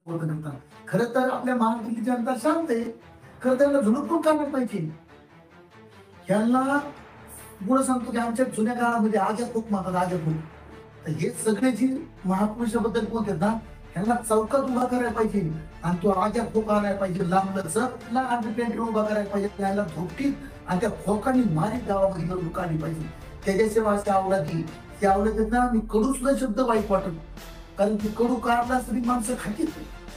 खरं तर आपल्या महाराष्ट्राची जनता शांत आहे. खरं त्यांना झुडपून काढलं पाहिजे. ह्यांना पुढे सांगतो की आमच्या जुन्या काळामध्ये आग्या खूप मागतात, आग्या खूप. तर हे सगळे जी महापुरुषाबद्दल बोलतात ना, ह्यांना चौकात उभा करायला पाहिजे आणि तो आग्या खोक आणायला पाहिजे, लांब लचकला अंडरपेंट उभा करायला पाहिजे, त्याला धोपटीत आणि त्या खोकानी मारी गावामध्ये घेऊन काढली पाहिजे. त्याच्याशिवाय अशी आवलादी ती आवलादी ना, मी कडू सुद्धा शब्द वाईट वाटत, कारण की कडू काढला तरी माणसं खातील,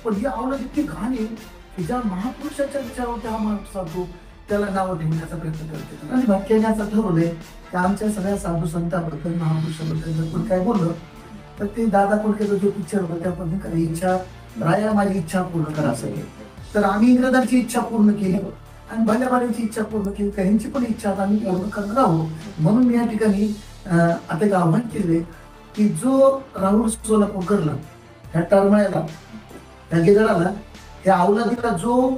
पण ही आवलाद इतकी घाण आहे की ज्या महापुरुषाच्या विचारावर हा माणूस सांगतो त्याला नाव ठेवण्याचा प्रयत्न करते. आणि भक्त्याने असं ठरवलंय की आमच्या सगळ्या साधू संतांबद्दल, महापुरुषाबद्दल जर कोण काय बोललं तर ते दादा कोळकेचा जो पिक्चर होता त्यापासून काही इच्छा राया माझी इच्छा पूर्ण करा असेल. तर आम्ही इंग्रजांची इच्छा पूर्ण केली आणि भल्याभाल्याची इच्छा पूर्ण केली, त्यांची पण इच्छा आता आम्ही पूर्ण करणार आहोत. म्हणून मी या ठिकाणी आता एक आव्हान केले की जो राहुल सोलापूरकरला ह्या टरमाळ्याला ह्या गिधाडाला ह्या अवलादीला जो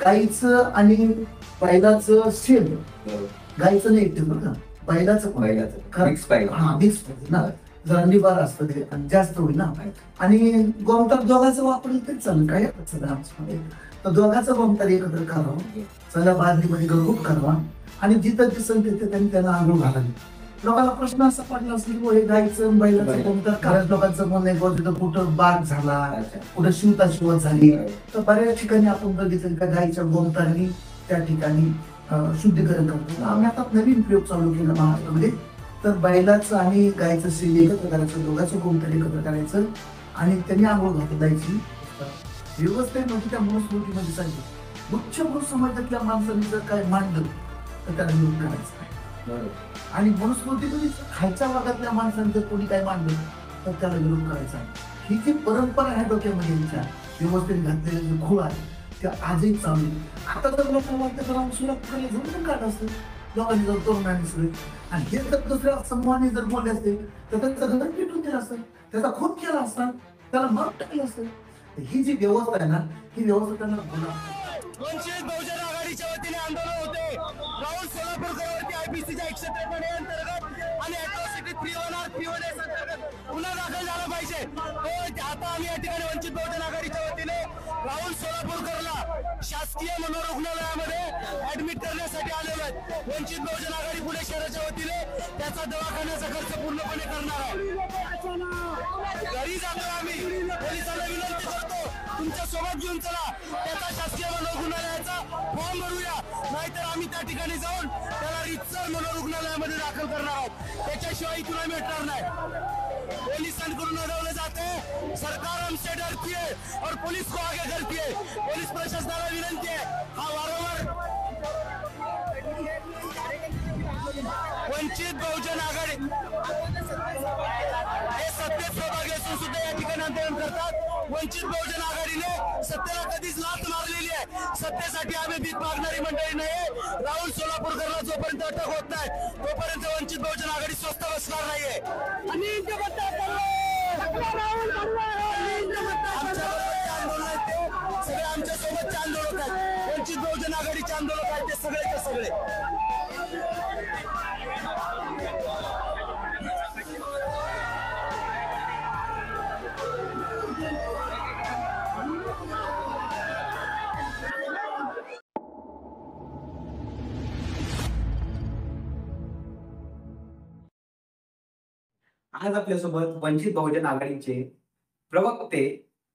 गाईचं आणि बैलाचं शेण, गाईचं नाही येते बरं का, बैलाचं मिक्स पाहिजे. हा मिक्स पाहिजे ना, जरा निबार असतं ते आणि जास्त होईल ना. आणि गोमतार दोघांचं वापरलं तरी चालेल, काय अडचण नाही आमच्यामध्ये. तर दोघांचं गोमतार एकत्र करावं, सगळ्या बादलीमध्ये गरगूट करावा आणि जिथं दिसन तिथे त्यांनी त्यांना आंघोळ घालावी. लोकांना प्रश्न असा पडला असेल की हे गाईचं बैलाचं गोमतार खरंच लोकांचं मन आहे तिथं कुठं बाग झाला, कुठं शिवता शिवत झाली. तर बऱ्याच ठिकाणी आपण बघितलं का गाईच्या गोमतारनी त्या ठिकाणी शुद्धीकरण करतो. आम्ही आता नवीन प्रयोग चालू केला महाराष्ट्रामध्ये. तर बैलाचं आणि गायचं शेण एकत्र करायचं, दोघांचं गोमतार एकत्र करायचं आणि त्यांनी आंघोळ घालून जायची. व्यवस्थेमध्ये त्या मनुस्मृतीमध्ये सांगितलं उच्च पुरुष समाजातल्या माणसांनी जर काय मांडलं तर त्याला विरोध करायचा नाही. आणि मनुस्मृतीमध्ये खालच्या भागातल्या माणसांनी जर कोणी काय मांडलं तर त्याला विरोध करायचा नाही. ही जी परंपरा आहे डोक्यामध्ये यांच्या व्यवस्थेने घातलेले जे खूळ आहे ते आजही चालू आहे. आता तर लोकांना वाटतं तर सुरक्षेला झोपून काढ असतं लोकांनी जर तरुणांनी सगळे, आणि हे जर दुसऱ्या समूहाने जर बोलले असते तर त्यांचं घर पेटून दिलं असतं, त्याचा खून केला असता, त्याला मार टाकलं असतं. ही जी व्यवस्था आहे ना, ही व्यवस्था त्यांना गुन्हा. वंचित बहुजन आघाडीच्या वतीने आंदोलन होते. राहुल सोलापूरकरवरती आयपीसीच्या 153 अंतर्गत आणि अॅट्रॉसिटी 318 अंतर्गत गुन्हा दाखल झाला पाहिजे. तो आता आम्ही या ठिकाणी वंचित बहुजन आघाडीच्या वतीने राहुल सोलापूरकरला शासकीय मनोरुग्णालयामध्ये ऍडमिट करण्यासाठी आलेलो आहेत. वंचित बहुजन आघाडी पुणे शहराच्या वतीने त्याचा दवाखान्याचा खर्च पूर्णपणे करणार आहे. घरी जातो आम्ही, पोलिसांना विनंती करतो तुमच्या सोबत घेऊन चला, त्याचा शासकीय मनोरुग्णालयाचा फॉर्म भरूया, नाहीतर आम्ही त्या ठिकाणी जाऊन त्याला रितसर मनोरुग्णालयामध्ये दाखल करणार आहोत. त्याच्याशिवाय इथून आम्ही हटणार नाही. पोलिसांकडून अडवलं जाते, सरकार हमसे डरती है और पुलिस को आगे करती है. पोलीस प्रशासनाला विनंती आहे, हा वारंवार वंचित बहुजन आघाडी हे सत्तेत सहभागी असून सुद्धा या ठिकाणी आंदोलन करतात. वंचित बहुजन आघाडीने सत्तेला कधीच लाथ मारलेली आहे. सत्तेसाठी आम्ही भीक मागणारी मंडळी नाही. राहुल सोलापूरकरला जोपर्यंत अटक होत नाही तोपर्यंत वंचित बहुजन आघाडी स्वस्त बसणार नाहीये. आंदोलन आहेत ते सगळे आमच्या सोबतचे आंदोलक आहेत. वंचित बहुजन आघाडीचे आंदोलक आहेत ते सगळे. आज आपल्यासोबत वंचित बहुजन आघाडीचे प्रवक्ते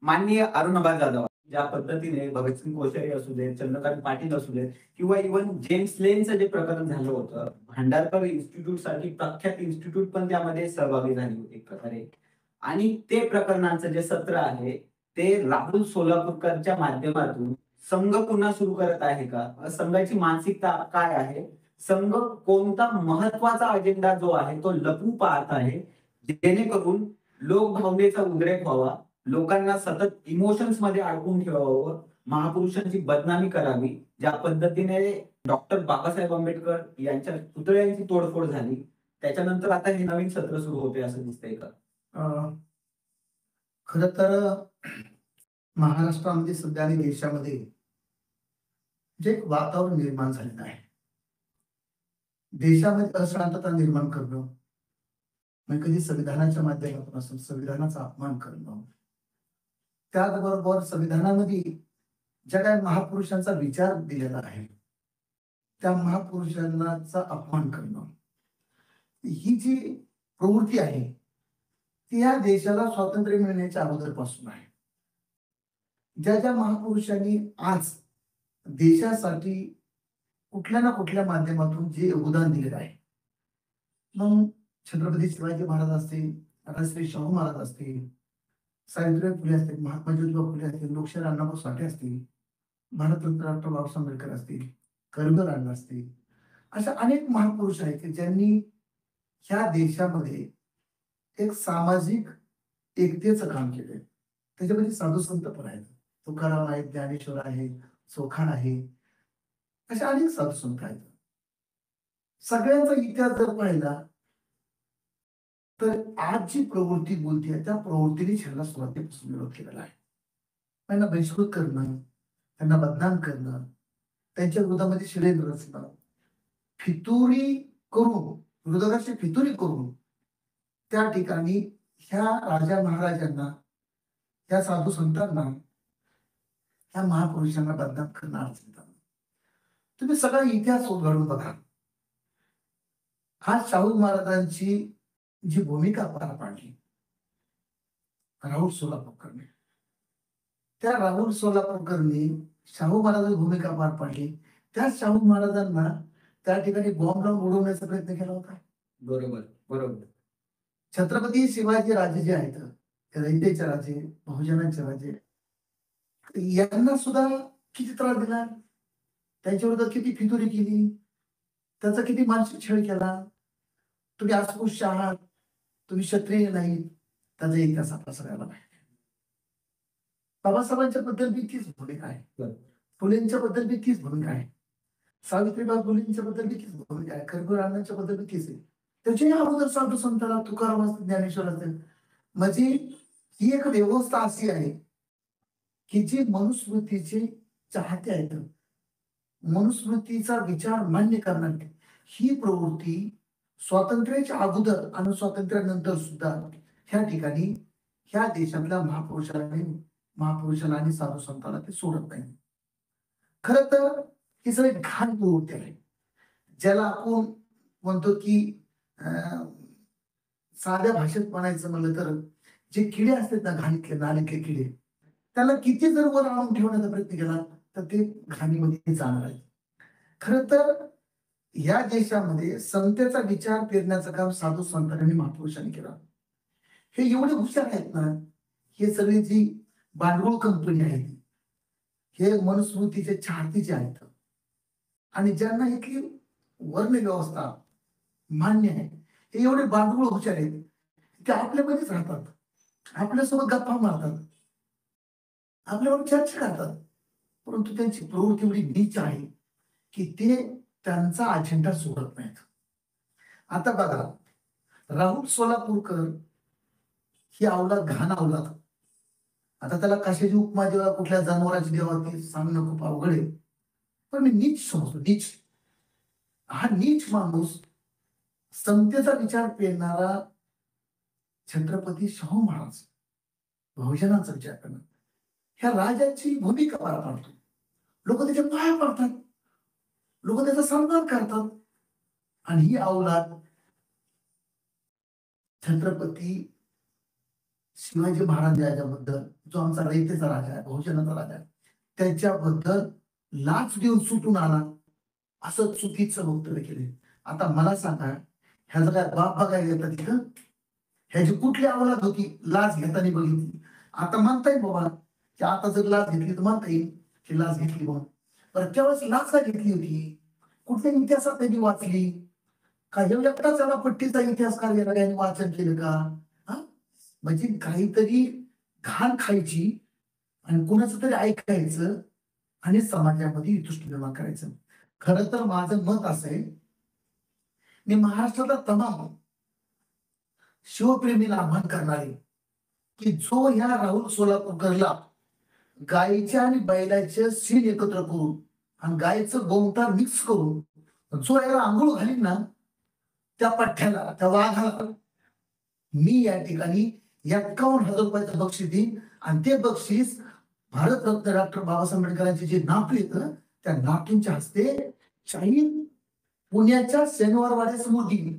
माननीय अरुणाबा जाधव, ज्या पद्धतीने भगतसिंग कोश्यारी असू दे, चंद्रकांत पाटील असू दे किंवा इव्हन जेम्स लेनचं जे प्रकरण झालं होतं, भांडारकर इन्स्टिट्यूट साठी प्रख्यात इन्स्टिट्यूट पण त्यामध्ये सहभागी झाली होती एक प्रकारे. आणि ते प्रकरणाचं जे सत्र आहे ते राहुल सोलापूरकरच्या माध्यमातून संघ पुन्हा सुरू करत आहे का, संघाची मानसिकता काय आहे, संघ कोणता महत्वाचा अजेंडा जो आहे तो लपवू पाहत आहे, जेणेकरून लोकभावनेचा उद्रेक व्हावा, लोकांना सतत इमोशन्स मध्ये अडकून ठेवावं, महापुरुषांची बदनामी करावी. ज्या पद्धतीने डॉक्टर बाबासाहेब आंबेडकर यांच्या पुतळ्यांची तोडफोड झाली, त्याच्यानंतर आता हे नवीन सत्र सुरू होते असं दिसतंय का? खर तर महाराष्ट्रामध्ये सध्या आणि देशामध्ये जे एक वातावरण निर्माण झालेलं आहे, देशामध्ये अशांतता निर्माण करणं, म्हणजे कधी संविधानाच्या माध्यमातून असेल संविधानाचा अपमान करणं, त्याचबरोबर संविधानामध्ये ज्या काही महापुरुषांचा विचार दिलेला आहे त्या महापुरुषांचा अपमान करणं, ही जी प्रवृत्ती आहे ती या देशाला स्वातंत्र्य मिळण्याच्या अगोदरपासून आहे. ज्या ज्या महापुरुषांनी आज देशासाठी कुठल्या ना कुठल्या माध्यमातून जे योगदान दिलेलं आहे, मग छत्रपती शिवाजी महाराज असतील, राजश्री शाहू महाराज असतील, सावित्रीबाई फुले असतील, महात्मा ज्योतिबा फुले असतील, लोकशाहीर अण्णाभाऊ साठे असतील, भारतरत्न डॉक्टर बाबासाहेब आंबेडकर असतील, करमचंद गांधी असतील, अशा अनेक महापुरुष आहेत की ज्यांनी ह्या देशामध्ये एक सामाजिक एकतेचं काम केलंय. त्याच्यामध्ये साधू संत पण आहेत, तुकाराम आहेत, ज्ञानेश्वर आहेत, चोखाण आहे, अशा अनेक साधू संत आहेत. सगळ्यांचा इतिहास जर पाहिला तर आज जी प्रवृत्ती बोलते त्या प्रवृत्तीने ह्याला सुरुवातीपासून विरोध केलेला आहे. त्यांना बहिष्कृत करणं, त्यांना बदनाम करणं, त्यांच्या विरोधामध्ये षड्यंत्र रचणं, फितुरी करून, विरोधकाची फितुरी करून त्या ठिकाणी ह्या राजा महाराजांना, ह्या साधू संतांना, ह्या महापुरुषांना बदनाम करणं अडचण. तुम्ही सगळा इतिहास उलगडून बघा. हा शाहू महाराजांची जी भूमिका पार पाडली राहुल सोलापूरकरने, त्या राहुल सोलापूरकरने शाहू महाराजांची भूमिका पार पाडली. त्या शाहू महाराजांना त्या ठिकाणी बॉम्ब लावून उडवण्याचा प्रयत्न केला होता. बरोबर बरोबर. छत्रपती शिवाजी राजे जे आहेत, रयतेचे राजे, बहुजनांचे राजे, यांना सुद्धा किती त्रास दिला, त्यांच्यावर किती फितुरी केली, त्याचा किती मानसिक छळ केला. तुम्ही अस्पृश्य आहात, तुम्ही क्षत्रिय नाही, त्याचा इतिहास आपला सगळ्याला माहिती आहे. बाबासाहेबांच्या बद्दल बी तीच भूमिका आहे, फुलेंच्या बद्दल बी तीच भूमिका आहे, सावित्रीबाई फुलेंच्या बद्दल बी तीच भूमिका आहे, खरगुराणांच्या बद्दल बी तीच आहे. त्याच्याही अगोदर साधू संतांना, तुकाराम असतील, ज्ञानेश्वर असतील. म्हणजे ही एक व्यवस्था अशी आहे की जी मनुस्मृतीचे चाहते आहेत, मनुस्मृतीचा विचार मान्य करणारी ही प्रवृत्ती स्वातंत्र्याच्या अगोदर आणि स्वातंत्र्यानंतर सुद्धा ह्या ठिकाणी ह्या देशातल्या महापुरुषाला आणि साधू संतांना ते सोडत नाही. खर तर ही सगळी घाण प्रवृत्ती आहे, ज्याला आपण म्हणतो की साध्या भाषेत म्हणायचं म्हणलं तर जे किडे असतात ना, घाणीतले नालीतले किडे, त्याला किती जर वर आणून ठेवण्याचा प्रयत्न केला तर ते घाणीमध्ये जाणार आहे. खर तर या देशामध्ये समतेचा विचार पेरण्याचं काम साधू संतांनी, महापुरुषांनी केलं. हे एवढे हुशार आहेत ना, हे सगळे जी भांडवल कंपनी आहे, हे मनुस्मृतीचे चाहते आहेत आणि ज्यांना इथली वर्ण व्यवस्था मान्य आहे, हे एवढे भांडवल हुशार आहेत, ते आपल्यामध्येच राहतात, आपल्यासोबत गप्पा मारतात, आपल्यावर चर्चा करतात, परंतु त्यांची प्रवृत्ती एवढी नीच आहे की ते त्यांचा अजेंडा सोडत नाहीत. आता बघा, राहुल सोलापूरकर ही अवलाद, घाण अवलाद. आता त्याला कशाची उपमा देवा, कुठल्या जनावराची देवा, ते सांगणं खूप अवघड आहे, पण मी नीच समजतो. नीच, हा नीच माणूस समतेचा विचार पेरणारा छत्रपती शाहू महाराज, बहुजनांचा विचार करणं, ह्या राजाची भूमिका पार पाडतो. लोक त्याच्या पाया पडतात, लोक त्याचा सन्मान करतात. आणि ही अवलाद छत्रपती शिवाजी महाराज याच्याबद्दल, जो आमचा रयतेचा राजा आहे, बहुजनाचा राजा आहे, त्याच्याबद्दल लाच देऊन सुटून आला असं चुकीचं वक्तव्य केले. आता मला सांगा, ह्याचा काय बाप बघायला येतात तिथं? ह्याची कुठली अवलाद होती लाच घेताना बघितली? आता म्हणता येईल बाबा की आता जर लाच घेतली तर म्हणता येईल की लाच घेतली म्हणून, पण त्यावेळेस लाच का घेतली होती? कुठल्या इतिहासात त्यांनी वाचली का? एकटाच याला पट्टीचा इतिहासकार यांनी वाचन केलं का? म्हणजे काहीतरी घाण खायची आणि कुणाचं तरी ऐकायचं आणि समाजामध्ये वितुष्ट निर्माण करायचं. खरं तर माझं मत असं आहे, मी महाराष्ट्राला तमाम शिवप्रेमीला आव्हान करणारे की जो ह्या राहुल सोलापूरकरला गायीच्या आणि बैलाचे सीन एकत्र करून आणि गायीचं गोमतार मिक्स करून जो याला आंघोळ घालीन ना, त्या पठ्ठ्याला, त्या वाघाला मी या ठिकाणी 51,000 रुपयाचं बक्षीस देईन आणि ते बक्षीस भारतरत्न डॉक्टर बाबासाहेब आंबेडकरांचे जे नातू येतं त्या नातूंच्या हस्ते शाहीर पुण्याच्या शनिवारवाड्यासमोर दिली.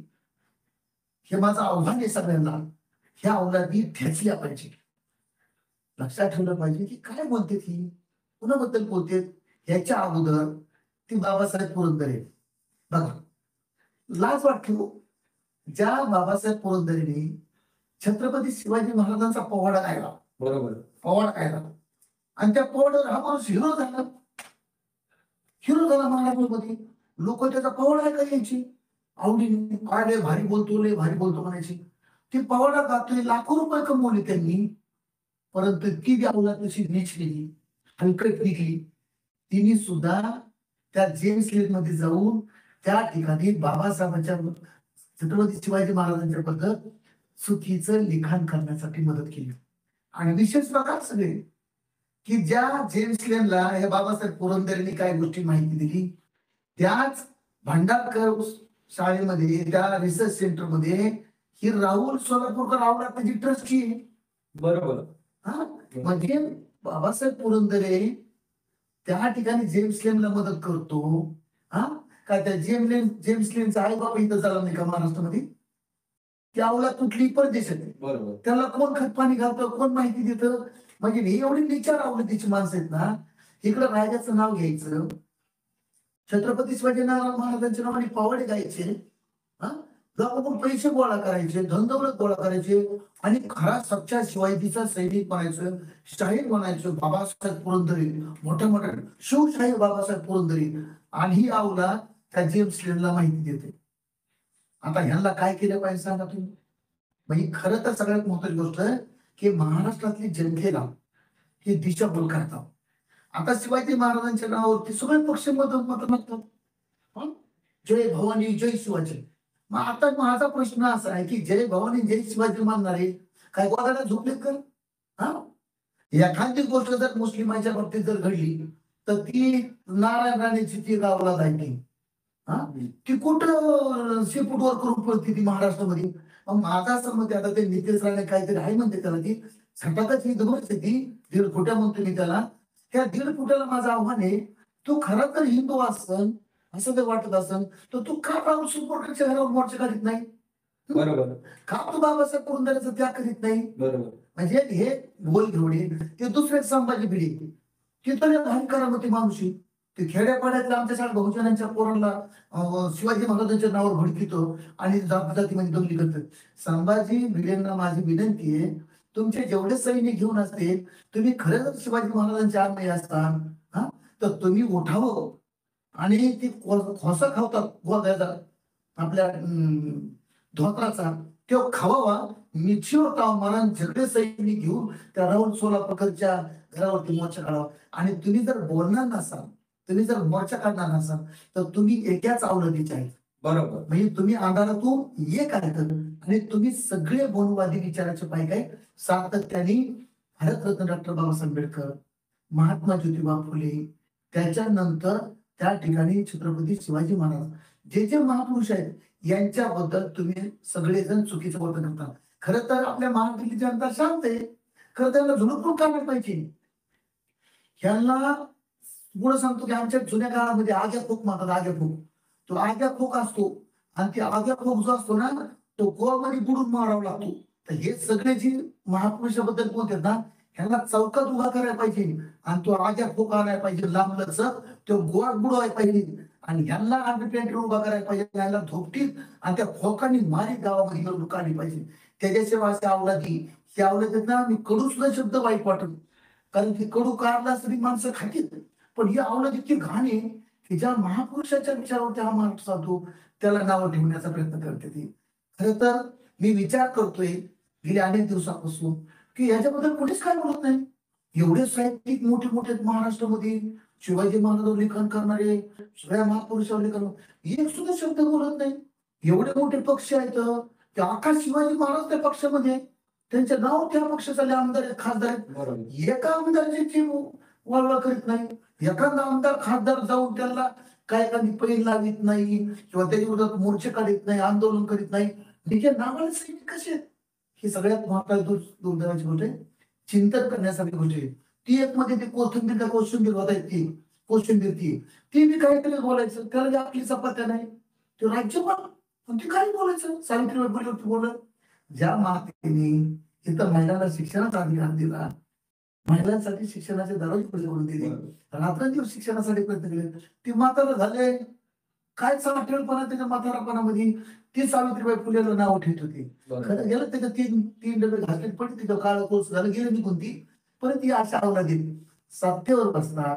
हे माझं आव्हान आहे सगळ्यांना, ह्या अवलादी ठेचल्या पाहिजे. लक्षात ठेवलं पाहिजे की काय बोलते ती, कुणाबद्दल बोलते. ह्याच्या अगोदर ती बाबासाहेब पुरंदरे. बघा, लाज वाटते हो. ज्या बाबासाहेब पुरंदरेने छत्रपती शिवाजी महाराजांचा पोवाडा गायला, बरोबर, पोवाडा गायला, आणि त्या पोवाड्यावर हा माणूस हिरो झाला. हिरो झाला महाराष्ट्रामध्ये. लोक त्याचा पोवाडा ऐकायची आवडीने. काय लय भारी बोलतो, लय भारी बोलतो म्हणायची. ती पोवाडा गातोय, लाखो रुपये कमवले त्यांनी. परंतु ती व्यावला तशी निचलेली, हलकट निघली. तिने सुद्धा त्या जेम्स लेन मध्ये जाऊन त्या ठिकाणी बाबासाहेबांच्या छत्रपती शिवाजी महाराजांच्या बद्दल चुकीचं लिखाण करण्यासाठी मदत केली. आणि विशेष बघा सगळे की ज्या जेम्स लेनला या बाबासाहेब पुरंदरेंनी काय गोष्टी माहिती दिली, त्याच भांडारकर शाळेमध्ये, त्या रिसर्च सेंटरमध्ये ही राहुल सोलापूरकर आवडा त्याची ट्रस्टी आहे. बरोबर. हा, म्हणजे बाबासाहेब पुरंदरे त्या ठिकाणी जेम्स लेनला मदत करतो. हा, का त्या जेम्स लेनचा आई बाबा इथं झाला नाही का महाराष्ट्रामध्ये? त्या अवला कुठली परदेशात आहे. बरोबर. त्याला कोण खत पाणी घालतं, कोण माहिती देतं? म्हणजे ही एवढी विचार आवडतीची माणसं आहेत ना. इकडं राजाचं नाव घ्यायचं, छत्रपती शिवाजी महाराजांच्या नावाने पावडे गायचे, हा, लोकांकडून पैसे गोळा करायचे, धनदौलत गोळा करायचे, आणि खरा सच्चा शिवाजीचा सैनिक बनायचं, शाहीर बनायचं. बाबासाहेब पुरंदरे, मोठ्या मोठ्या शिवशाहीर बाबासाहेब पुरंदरे. आणि ही आवला त्या जेम्स लेनला माहिती देते. आता ह्यांना काय केलं पाहिजे सांगा तुम्ही? म्हणजे खरं तर सगळ्यात महत्वाची गोष्ट आहे की महाराष्ट्रातली जनतेला ही दिशाभूल करतात. आता शिवाजी महाराजांच्या नावावरती सगळे पक्ष मत मागतात, जय भवानी जय शिवाजी. मग आता माझा प्रश्न असा आहे की जय भवानी जय शिवाजी मानणारे काय गोदाला झोपलेत का? हा, एखादी गोष्ट जर मुस्लिमांच्या बाबतीत जर घडली तर ती नारायण राणेची ती गावाला जायची. हा, ती कुठं शेपूटवर करून पडते ती महाराष्ट्रामध्ये. मग माझा असं मत आता ते नितेश राणे काहीतरी आहे म्हणते त्याला, ती सटाकाची दमच आहे ती, 1.5 फुट्या म्हणतो मी त्याला. त्या 1.5 फुट्याला माझं आव्हान आहे, तू खरा तर हिंदू असन असं जर वाटत असन तर तू का राहुल सुरपूरकरच्या घरावर मोर्चा करीत नाही? बरोबर. का तू बाबासाहेब पुरंदरेचा त्याग करीत नाही? बरोबर. म्हणजे हे बोल घेवडे ते दुसरे संभाजी भिडे तिथं भान करामती माणूशी ते खेड्यापाड्यातल्या आमच्या शाळा बहुजनांच्या पोरांना शिवाजी महाराजांच्या नावावर भडकितो आणि जातीमध्ये दंगली करतात. संभाजी भिडेंना माझी विनंती आहे, तुमचे जेवढे सैनिक घेऊन असतील, तुम्ही खरंच शिवाजी महाराजांचे अनुयायी असताल हा, तर तुम्ही उठावं. आणि ती खोसा खावतात गोव्याचा आपल्या धोत्राचा, तो खावावा. मिठीवर ताव मारून झगडे सैनिक घेऊन त्या राहुल सोलापूरकरच्या घरावरती मोर्चा काढावा. आणि तुम्ही जर बोलणार नसाल, तुम्ही जर मोर्चा काढणार नसाल तर तुम्ही एकाच आवलतीचे आहेत. बरोबर. म्हणजे तुम्ही अंधारातून एक आहेत आणि तुम्ही सगळे बहुवादी विचाराचे पाय काय सातत्याने भारतरत्न डॉक्टर बाबासाहेब आंबेडकर, महात्मा ज्योतिबा फुले, त्याच्यानंतर त्या ठिकाणी छत्रपती शिवाजी महाराज, जे जे महापुरुष आहेत यांच्याबद्दल तुम्ही सगळेजण चुकीचं वर्तन करता. खरं तर आपल्या महाराष्ट्रातली जनता शांत आहे, खरं त्यांना झुलून काढलं पाहिजे. ह्यांना पुढे सांगतो की आमच्या जुन्या काळामध्ये आग्या खोक म्हणतात, आग्या खोक. तो आग्या खोक असतो आणि ते आग्या खोक जो असतो ना तो गोवामध्ये बुडून मारावा लागतो. तर हे सगळे जे महापुरुषाबद्दल बोलतात ना ह्यांना चौकात उभा करायला पाहिजे आणि तो आग्या खोक आणायला पाहिजे, लांबलच तो गोवा बुडवायला पाहिजे आणि ह्यांना अंडरपॅन्ट उभा करायला पाहिजे, ह्यांना धोपटीत आणि त्या खोकानी मारी गावामध्ये मिळून काढली पाहिजे. त्याच्याशिवाय असे आवलादी हे आवलादीत ना मी कडू सुद्धा शब्द वाईट वाटत, कारण की कडू काढला तरी माणसं खातील. पण ही आवडत इतकी घाण आहे की ज्या महापुरुषाच्या विचारावरती हा महाराष्ट्र चालतो त्याला नावं ठेवण्याचा प्रयत्न करते ती. खरं तर मी विचार करतोय गेल्या अनेक दिवसापासून की याच्याबद्दल कोणीच काय बोलत नाही. एवढे साहित्यिक मोठे मोठे महाराष्ट्रामध्ये शिवाजी महाराजांवर लेखन करणारे, सगळ्या महापुरुषावर लेखन, एक सुद्धा शब्द बोलत नाही. एवढे मोठे पक्ष आहेत, ते आकाश शिवाजी महाराज त्या पक्षामध्ये, त्यांचे नाव त्या पक्षाचे आमदार आहेत, खासदार आहेत. एका आमदाराची वळवळ करीत नाही. एखादा आमदार खासदार जाऊन त्यांना काय एखादी पैल लावित नाही किंवा त्याच्या विरोधात मोर्चे काढत नाही, आंदोलन करीत नाही. तिच्या नावाला सैनिक कसे आहेत? ही सगळ्यात महत्वाची दुर्दैवाची गोष्ट आहे. चिंतन करण्यासारखी गोष्ट आहे. ती एक मध्ये ती कोशिंबीर होता ती कोशिंबीर ती बी काहीतरी बोलायचं, त्याला जे आपली चपात्या नाही ते राज्यपाल पण ते काही बोलायचं. सावित्रीबाई फुले बोलत ज्या मातेने इथं महिलांना शिक्षणाचा अधिकार दिला, महिलांसाठी शिक्षणाचे दरवाजे खुले करून दिले, रात्रंदिवस शिक्षणासाठी प्रयत्न केले, ती म्हातारा झाले काय साठेलपणा त्याच्या म्हातारापणामध्ये ती सावित्रीबाई फुलेला नाव ठेवत होती. खरं गेलं त्याच्या तीन तीन डबे घासले पण तिथं काळ कोर्स झालं गेलं निघून ती परत ती अशा अवलादी सत्तेवर बसणार.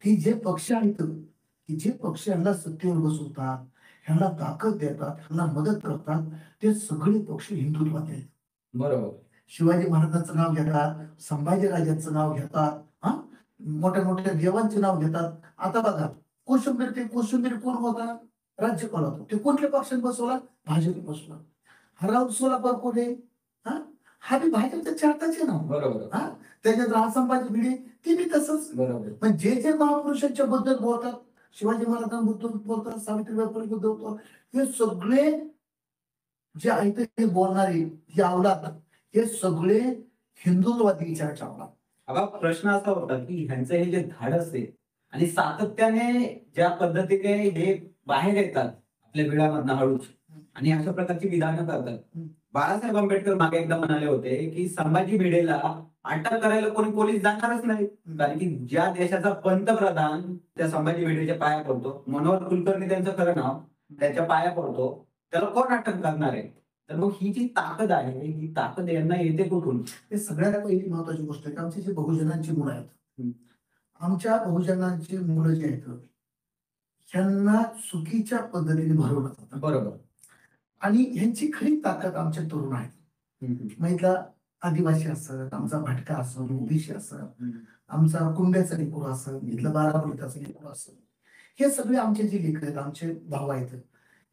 की जे पक्ष आहेत की जे पक्ष यांना सत्तेवर बसवतात, ह्यांना ताकद देतात, ह्यांना मदत करतात, ते सगळे पक्ष हिंदुत्वाचे आहेत. बरोबर. शिवाजी महाराजांचं नाव घेतात, संभाजी राजांचं नाव घेतात, हा मोठ्या मोठ्या देवांचे नाव घेतात. आता बघा कोशिंबीर कोण होता? राज्यपाल होता. ते कुठल्या पक्षाने बसवला? भाजप बसवला. हराव सोलापूर कोण आहे? हा बी भाजपच्या चारताचे नाव. बरोबर. हा त्याच्यात संभाजी भिडे ती बी तसंच. बरोबर. पण जे महापुरुषांच्या बद्दल बोलतात, शिवाजी महाराजांबद्दल बोलतात, सावित्रीबाई फुले बद्दल बोलतात, हे सगळे जे आहेत ते बोलणारे जे अवलाद हे सगळे हिंदुत्ववादी विचाराचे अवलाद. आता प्रश्न असा होता की ह्यांचं हे जे धाडस आहे आणि सातत्याने ज्या पद्धतीने हे बाहेर येतात आपल्या बिळामधनं हळूच आणि अशा प्रकारची विधानं करतात. बाळासाहेब आंबेडकर मागे एकदा म्हणाले होते की संभाजी भिडेला अटक करायला कोणी पोलीस जाणारच नाही, कारण की ज्या देशाचा पंतप्रधान त्या संभाजी भिडेच्या पाया पडतो, मनोहर कुलकर्णी त्यांचं खरं नाव, त्याच्या पाया पडतो, त्याला कोण अटक करणार आहे? तर मग ही जी ताकद आहे ही ताकद यांना येते कुठून? हे सगळ्यात पहिली महत्वाची गोष्ट आहे की आमची जी बहुजनांची मुलं आहेत, आमच्या बहुजनांची मुलं जी आहेत ह्यांना चुकीच्या पद्धतीने भरवलं जातं. बरोबर. आणि ह्यांची खरी ताकद आमच्या तरुण आहेत. मग इथला आदिवासी असं, आमचा भटका असं, ओबीसी असं, आमचा कुंड्याचा लेकूर असं, इथलं बारामतीचं लेकूर असं, हे सगळे आमचे जे लेकर आहेत, आमचे भाऊ आहेत,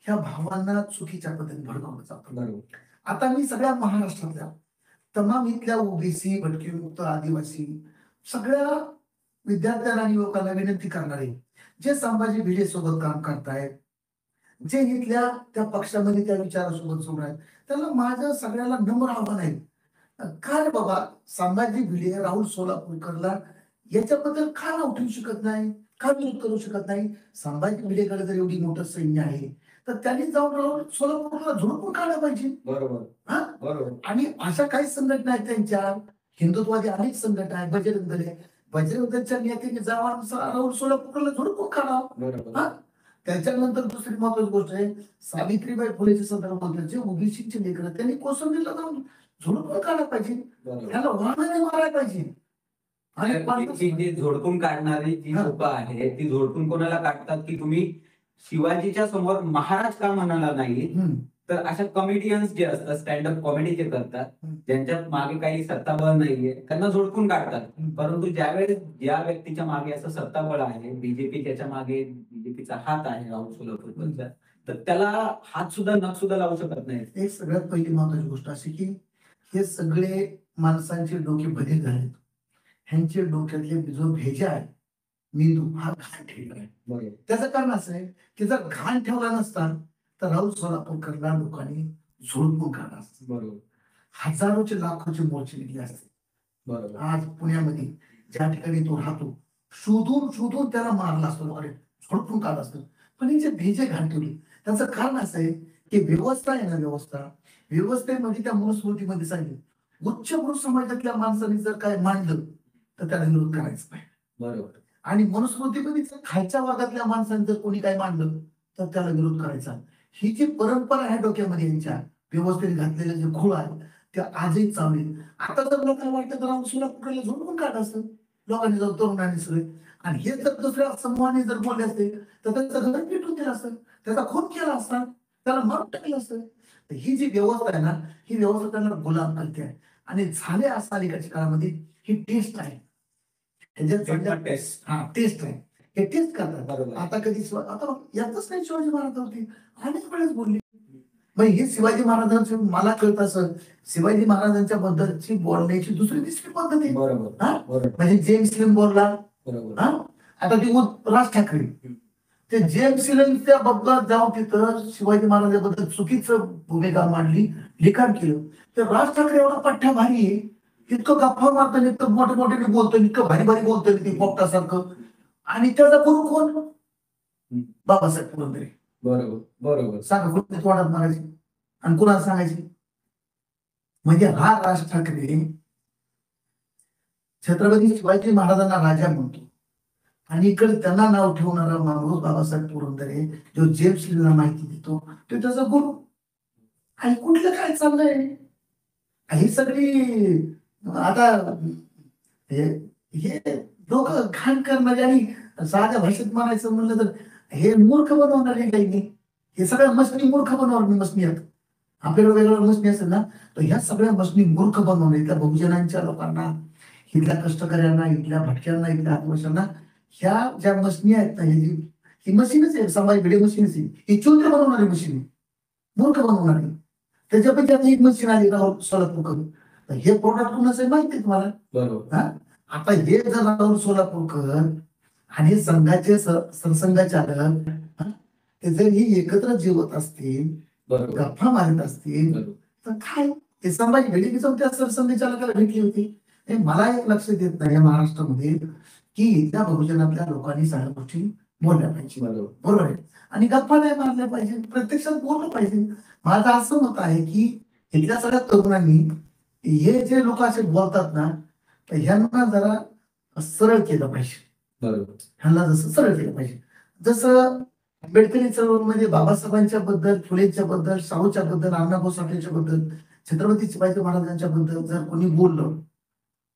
ह्या भावांना चुकीच्या पद्धतीने भडकवलं जातं. बरोबर. आता मी सगळ्या महाराष्ट्रातल्या तमाम इथल्या ओबीसी, भटकेमुक्त, आदिवासी सगळ्या विद्यार्थ्यांना आणि युवकांना विनंती करणार आहे, जे संभाजी भिडे सोबत काम करतायत, जे इथल्या त्या पक्षामध्ये त्या विचारासोबत जोड आहेत, त्याला माझं सगळ्याला नम्र आव्हान आहे, का रे बाबा संभाजी भिडे राहुल सोलापूरकरला याच्याबद्दल का नाव ठेवू शकत नाही, का विरोध करू शकत नाही? संभाजी भिडेकडे जर एवढी मोठं सैन्य आहे तर त्यांनी जाऊन राहुल सोलापूरला झोडपून काढलं पाहिजे. बरोबर. हा बरोबर. आणि अशा काही संघटना आहेत त्यांच्या, हिंदुत्वादी अनेक संघटना आहेत, बजरंग दल आहे, बजरंग दलच्या नेत्यांनी जाऊन राहुल सोलापूरला झोडपून काढावं. हा त्याच्यानंतर दुसरी महत्वाची गोष्ट आहे, सावित्रीबाई फुलेच्या संदर्भात जे ओबीसीचे लेकर त्यांनी कोसंबीला जाऊन झोडपून काढायला पाहिजे, त्याला वाहनाने मारायला पाहिजे. आणि झोडपून काढणारी जी लोक आहेत ती झोडपून कोणाला काढतात की तुम्ही शिवाजीच्या समोर महाराज का म्हणाला नाही, तर अशा कॉमेडियन्स जे असतात, स्टँडअप कॉमेडी जे करतात, ज्यांच्या मागे काही सत्ताबळ नाहीये त्यांना झोडपून काढतात. परंतु ज्यावेळेस ज्या व्यक्तीच्या मागे असं सत्ताबळ आहे, बीजेपी त्याच्या मागे बीजेपीचा हात आहे राहुल सोलापूरचा, तर त्याला हात सुद्धा नख सुद्धा लावू शकत नाही. एक सगळ्यात पहिली महत्वाची गोष्ट अशी की हे सगळे माणसांचे डोके बधीर झालेत, ह्यांचे डोक्यातले जो भेजा आहे मेंदू हा घाण ठेवला आहे. त्याचं कारण असं आहे की जर घाण ठेवला नसता तर राहुल सोलापूरकरला लोकांनी झोडपून काढला असतं. बरोबर. हजारोचे लाखोचे मोर्चे निघले असते. बरोबर. आज पुण्यामध्ये ज्या ठिकाणी तो राहतो शोधून शोधून त्याला मारला असतो, लोकांनी झोडपून काढला असतो. पण हे जे भेजे घाण ठेवली त्याचं कारण असं आहे की व्यवस्था आहे ना, व्यवस्थेमध्ये त्या मनुस्मृतीमध्ये सांगितलं उच्च समाजातल्या माणसाने जर काय मांडलं तर त्याला विरोध करायचा पाहिजे. बरोबर. आणि मनुस्मृतीमध्ये खालच्या वर्गातल्या माणसाने जर कोणी काय मांडलं तर त्याला विरोध करायचा. ही जी परंपरा आहे डोक्यामध्ये यांच्या व्यवस्थेने घातलेलं जे खूळ आहे ते आजही चालू आहे. आता जर लोकांना वाटतं तर राहुल सोलापूरला झोडपून काढ असं लोकांनी जर तरुणांनी सगळे, आणि हे जर दुसऱ्या समूहाने जर बोलले असते तर त्याचं घर पेटून दिलं असतं, त्याचा खून केला असता, त्याला मारून टाकलं असतं. ही जी व्यवस्था आहे ना, ही व्यवस्था त्यांना गुलाम करते आहे. आणि झाले असं अलीकडच्या काळामध्ये ही टेस्ट आहे, टेस्ट आहे, हे टेस्ट करतात. आता कधी आता यातच नाही शिवाजी महाराजांवरती अनेक वेळेस बोलली. मग हे शिवाजी महाराजांचे मला कळत असं शिवाजी महाराजांच्या बद्दलची बोलण्याची दुसरी तिसरी पद्धत आहे. बरोबर. म्हणजे जेम्स लिन बोलला. बरोबर. आता ती राज ठाकरे ते जेम्स लिन त्या बद्दल जाऊन तिथं शिवाजी महाराजांबद्दल चुकीचं भूमिका मांडली, लिखाण केलं. तर राज ठाकरे एवढा पठ्ठा भारी आहे इतकं गप्पा मारतो, इतकं मोठे मोठे बोलतो, इतकं भारी भारी बोलतो ते पोपटासारखं. आणि त्याचा गुरु कोण? बाबासाहेब पुरंदरे. बरोबर बरोबर. सांगा कुठे तोंडात मारायची आणि कुणाला सांगायची? म्हणजे हा राज ठाकरे छत्रपती शिवाजी महाराजांना राजा म्हणतो आणि इकडे त्यांना नाव ठेवणारा माणूस बाबासाहेब पुरंदरे जो जेम्स लीला माहिती देतो तो त्याचा गुरु. आणि कुठलं काय चाललंय ही सगळी आता हे हे लोक घाण करणारे आणि साध्या भाषेत म्हणायचं म्हणलं तर हे मूर्ख बनवणारे काही नाही. हे सगळ्या मशनी मूर्ख बनवणार मशनी आहेत. आपल्याकडे वेगवेगळ्या मशनी असेल ना तर ह्या सगळ्या मशनी मूर्ख बनवणे इथल्या बहुजनांच्या लोकांना, इथल्या कष्टकऱ्यांना, इथल्या भटक्यांना, इथल्या आदिवासींना ह्या ज्या मशनी आहेत ना ही मशीनच आहे. समाज भिडे मशीनच आहे. ही चुंद्र बनवणारी मशीन, मूर्ख बनवणारी. त्याच्यापैकी आता एक मशीन आली राहुल सोलापूरकर. हे प्रोडक्ट कुणाचं आहे माहिती आहे तुम्हाला? बरोबर. आता हे जर राहुल सोलापूरकर आणि संघाचे सरसंघचालक ते जर ही एकत्र जेवत असतील, गप्पा मारत असतील तर काय ते संभाजी भिडे जाऊन त्या सरसंघचालकाला भेटली होती. हे मला एक लक्ष देत नाही महाराष्ट्रामध्ये की इथल्या बहुजनातल्या लोकांनी सगळ्या गोष्टी बोलल्या पाहिजे. बरोबर आहे. आणि गप्पा नाही मारल्या पाहिजे, प्रत्यक्षात बोललं पाहिजे. माझं असं मत आहे की इथल्या सगळ्या तरुणांनी हे जे लोक असे बोलतात ना तर ह्यांना जरा सरळ केलं पाहिजे. ह्यांना जसं सरळ केलं पाहिजे. जसं आंबेडकरी चळवळीमध्ये बाबासाहेबांच्या बद्दल, फुलेंच्या बद्दल, शाहूच्या बद्दल, अण्णाभाऊ साठेच्या बद्दल, छत्रपती शिवाजी महाराजांच्या बद्दल जर कोणी बोललं,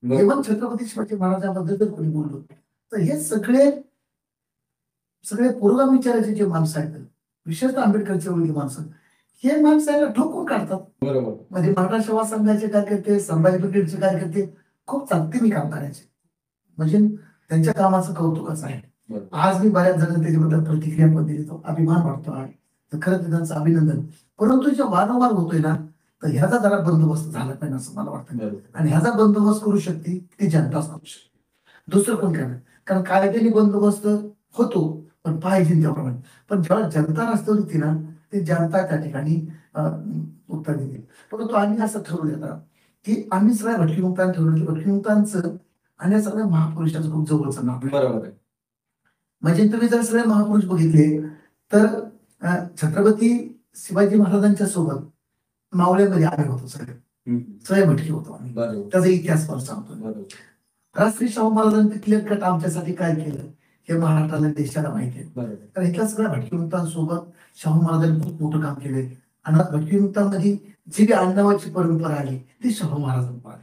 इव्हन छत्रपती शिवाजी महाराजांबद्दल जर कोणी बोललो तर हे सगळे पुरोगामी विचाराचे जे माणसं आहेत, विशेषतः आंबेडकर चळवळीची माणसं, हे माणसाला ठोकून काढतात. बरोबर. म्हणजे मराठा सेवा संघाचे कार्यकर्ते, संभाजी ब्रिगेडचे कार्यकर्ते खूप ताकदीने काम करायचे. म्हणजे त्यांच्या कामाचं कौतुकच आहे. आज मी बऱ्याच जणांना त्याच्याबद्दल प्रतिक्रिया पण दिली, तो अभिमान वाटतो आहे. तर खरंच त्यांचं अभिनंदन. परंतु जे वारंवार होतोय ना तर ह्याचा जरा बंदोबस्त झाला पाहिजे असं मला वाटतं. आणि ह्याचा बंदोबस्त करू शकते ती जनताच करू शकते, दुसरं कोण करणार. कारण कायद्याने बंदोबस्त होतो पण पाहिजे त्याप्रमाणे. पण जेव्हा जनता रस्त्यावर येते ना ते जनता त्या ठिकाणी उत्तर देते. परंतु आम्ही असं ठरवलं ना की आम्ही सगळ्या भटकीमुक्तांना ठरवलं की भटकीमुक्तांचं आणि या सगळ्या महापुरुषांचं खूप जवळचं नाव. बरोबर आहे. म्हणजे तुम्ही जर सगळे महापुरुष बघितले तर छत्रपती शिवाजी महाराजांच्या सोबत मावळ्यामध्ये आम्ही होतो, सगळे भटके होतो आम्ही. त्याचा इतिहास पण सांगतो. राष्ट्रीय शाहू महाराजांनी क्लिअर कट आमच्यासाठी काय केलं हे महाराष्ट्राला, देशाला माहिती आहे. तर इथल्या सगळ्या भटकीमुक्तांसोबत शाहू महाराजांनी खूप मोठं काम केलंय. आणि भटकीमुक्तांमध्ये जी काही आडनावाची परंपरा आली ती शाहू महाराजांना आली.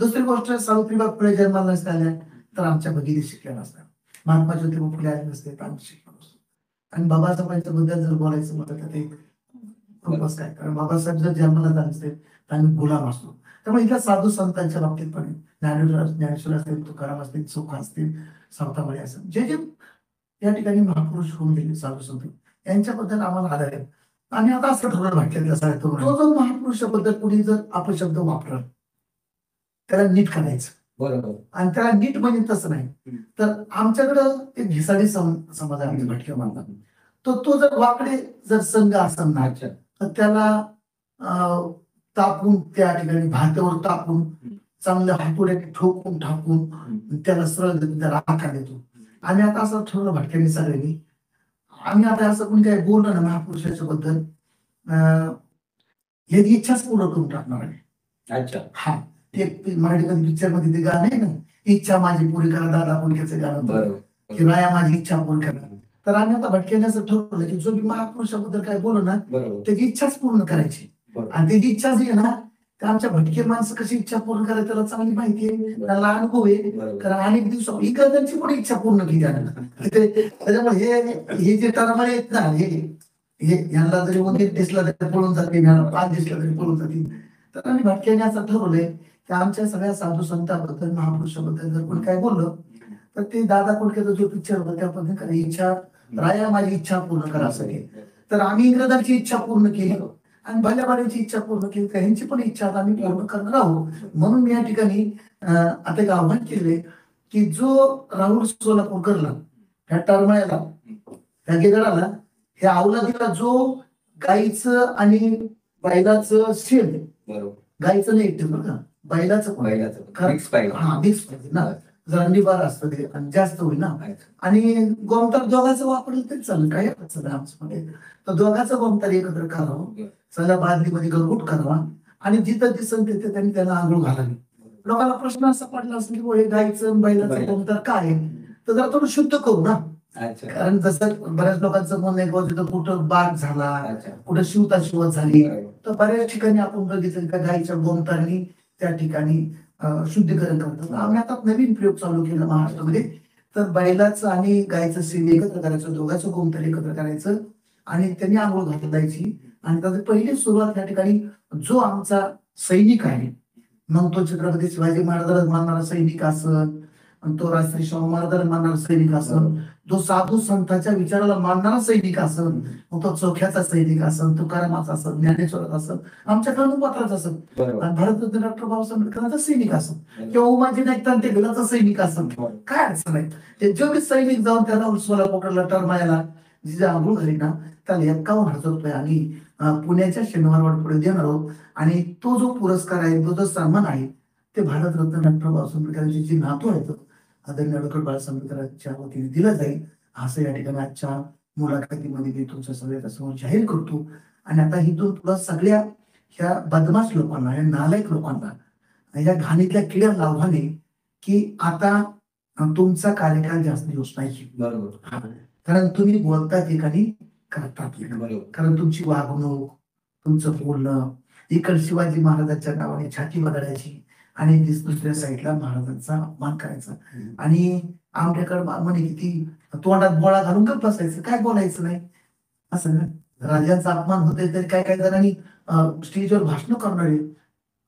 दुसरी गोष्ट, सावित्रीबाई फुले जन्माला नसत्या आल्या तर आमच्या भगिनी शिकल्या नसत्या. महात्मा ज्योतिबा फुले आले नसते तर आम्ही शिकलो नसतो. आणि बाबासाहेबांच्या बद्दल जर बोलायचं म्हटलं तर ते खूपच काय, कारण बाबासाहेब जर जन्माला झाले असते तर आम्ही गुलाम असतो. त्यामुळे इथल्या साधू संतांच्या बाबतीत पण ज्ञानेश्वर असतील, तुकाराम असतील, सुख असतील, सावतामाळी असतील, जे जे या ठिकाणी महापुरुष होऊन गेले साधू संत, यांच्याबद्दल आम्हाला आदर आहे. आणि आता असं ठरवलं वाटलं तो जो महापुरुषाबद्दल कुणी जर अपशब्द वापरला त्याला नीट करायचं. बरोबर. आणि त्याला नीट म्हणजे तसं नाही तर आमच्याकडं एक घिसाडी समाज आहे आमच्या भटक्या मानतात. तो जर वाकडे जर संघ असेल ना तर त्याला तापून त्या ठिकाणी भात्यावर तापून चांगल्या हातोड्याने ठोकून ठाकून त्याला सरळ त्याला आकार देतो. आम्ही आता असं ठरवलं भटक्यांनी सगळ्यांनी, आम्ही आता असं कोणी काही बोललं ना महापुरुषाच्या बद्दल हे इच्छाच पूर्ण करून टाकणार आहे. अच्छा. हा, ते मराठीमध्ये पिक्चर मध्ये ते गाणं आहे ना, इच्छा माझी पुरी करा, दादा पुलकेचं गाणं की राया माझी इच्छा पूर्ण करा. तर आम्ही आता भटक्यांनी असं ठरवलं की जो मी महापुरुषाबद्दल काय बोललो ना त्याची इच्छाच पूर्ण करायची. आणि त्याची इच्छा जी आहे ना तर आमच्या भटके माणसं कशी इच्छा पूर्ण करायची त्याला चांगली माहिती आहे, त्याला अनुभव आहे. कारण अनेक दिवस इकडची पण इच्छा पूर्ण केली आहे. त्याच्यामुळे हे जे तरमाळे आहेत ना हे यांना जरी 1 दिसला तरी पळून जाते, 5 दिसला तरी पळून जाते. तर आम्ही भटक्याने असं ठरवलंय की आमच्या सगळ्या साधू संतांबद्दल, महापुरुषाबद्दल जर कोणी काय बोललं तर ते दादा कोडकेचा जो पिक्चर होता त्या पद्धतीने इच्छा राया माझी इच्छा पूर्ण करा असं केलं. तर आम्ही इंग्रजांची इच्छा पूर्ण केली आणि भल्याबाड्यांची इच्छा पूर्ण केली, तर ह्यांची पण इच्छा आम्ही पूर्ण करणार आहोत. म्हणून मी या ठिकाणी आता एक आव्हान केले की जो राहुल सोलापूरकरला, ह्या टरमळ्याला, ह्या गेगडाला, ह्या अवलादीला जो गाईचं आणि बैलाचं शेड, गाईचं नाही बरं का, बैलाचं मिक्स पाहिजे. हा मिक्स पाहिजे ना, जरांडी बार असतं ते आणि जास्त होईल ना. आणि गोमतार दोघांचं वापरलं तरी चालेल, काही अडचण नाही आमच्यामध्ये. तर दोघांचं गोमतार एकत्र करावं, सगळ्या बादलीमध्ये गरगूट करावा आणि जिथं दिसन तिथे त्यांनी त्याला आंघोळ घालावी. लोकांना प्रश्न असा पडला असेल की हे गाईचं आणि बैलाचं गोमतार काय आहे, तर जरा थोडं शुद्ध करू ना. कारण जसं बऱ्याच लोकांचं म्हणणं आहे की तिथं कुठं बाग झाला, कुठं शिवता शिवत झाली, तर बऱ्याच ठिकाणी आपण बघितलं का गाईच्या गोमतारनी त्या ठिकाणी शुद्धीकरण करतात. आम्ही आता नवीन प्रयोग चालू केला महाराष्ट्रामध्ये. तर बैलाचं आणि गायचं शेण एकत्र करायचं, दोघांचं गोमतार एकत्र करायचं आणि त्यांनी आंघोळ घालायची. आणि त्याची पहिली सुरुवात त्या ठिकाणी जो आमचा सैनिक आहे, मग तो छत्रपती शिवाजी महाराजांना मानणारा सैनिक असन, तो राजश्री शाहू महाराजांना मानणारा सैनिक असन, जो साधू संतांच्या विचाराला मानणारा सैनिक असन, मग तो चोख्याचा सैनिक असन, तुकारामाचा असन, ज्ञानेश्वराचा असन, आमच्या कर्णपात्राचा असन, आणि भारतरत्न डॉक्टर बाबासाहेब आंबेडकरांचा सैनिक असन, किंवा उमाजी नाईक तांतेगलाचा सैनिक असन, काय अडचण नाही. ते जो बी सैनिक जाऊन त्याला सोलापूरला टरमायला जिथे आंघोळ घाली ना, त्याला 51,000 रुपये आणि पुण्याच्या शनिवारवाड पुढे देणार आहोत. आणि तो जो पुरस्कार आहे, तो जो सन्मान आहे, ते भारतरत्न डॉक्टर बाबासाहेब आंबेडकरांचे जे नातू आहेत आदरणीय डॉक्टर बाबासाहेब आंबेडकरांच्या वतीने दिलं जाईल, असं या ठिकाणी आजच्या मुलाखतीमध्ये मी तुमच्या सगळ्या समोर जाहीर करतो. आणि आता इथून तुला सगळ्या ह्या बदमाश लोकांना, ह्या नालायक लोकांना, ह्या घाणीतल्या किड्या लावणे की आता तुमचा कार्यकाल जास्त दिवस नाही. बरोबर. कारण तुम्ही बोलता ठिकाणी करतात. कारण तुमची वागणूक, तुमचं बोलणं, इकडे शिवाजी महाराजांच्या नावाने छाती बदलायची आणि दुसऱ्या साईडला महाराजांचा अपमान करायचा. आणि आमच्याकडे म्हणे किती तोंडात बोळा घालून का बसायचं, काय बोलायचं नाही असं ना. राजांचा अपमान होतोय तरी काय काय जणांनी स्टेजवर भाषण करणारे,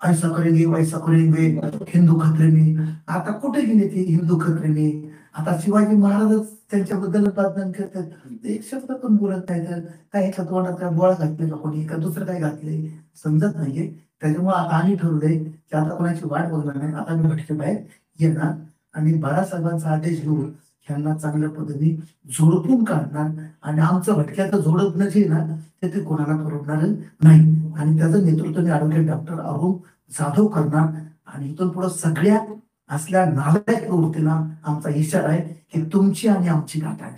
ऐसा करेंगे वैसा करेंगे, हिंदू खतरे में. आता कुठे गेले ते हिंदू खतरे में? आता शिवाजी महाराजच त्यांच्याबद्दल बदनाम करतात, एक शब्द पण बोलत नाही. तर काय एका तोंडात काय बोळा घातले का कोणी, का दुसरं काय घातलंय समजत नाहीये. त्याच्यामुळे आता आम्ही ठरवलंय की आता कोणाची वाट बघणार नाही, आता मी भटके बाहेर येणार आणि बाळासाहेबांचा आदेश घेऊन ह्यांना चांगल्या पद्धतीने झोडपून काढणार. आणि आमचं भटक्याचं झोडपणं जे ना ते कोणाला परवडणार नाही. आणि त्याचं नेतृत्व मी ॲडव्होकेट डॉक्टर अरुण जाधव करणार. आणि इथून पुढे सगळ्या असल्या नालायक प्रवृत्तीला आमचा इशारा आहे की तुमची आणि आमची गाठ आहे.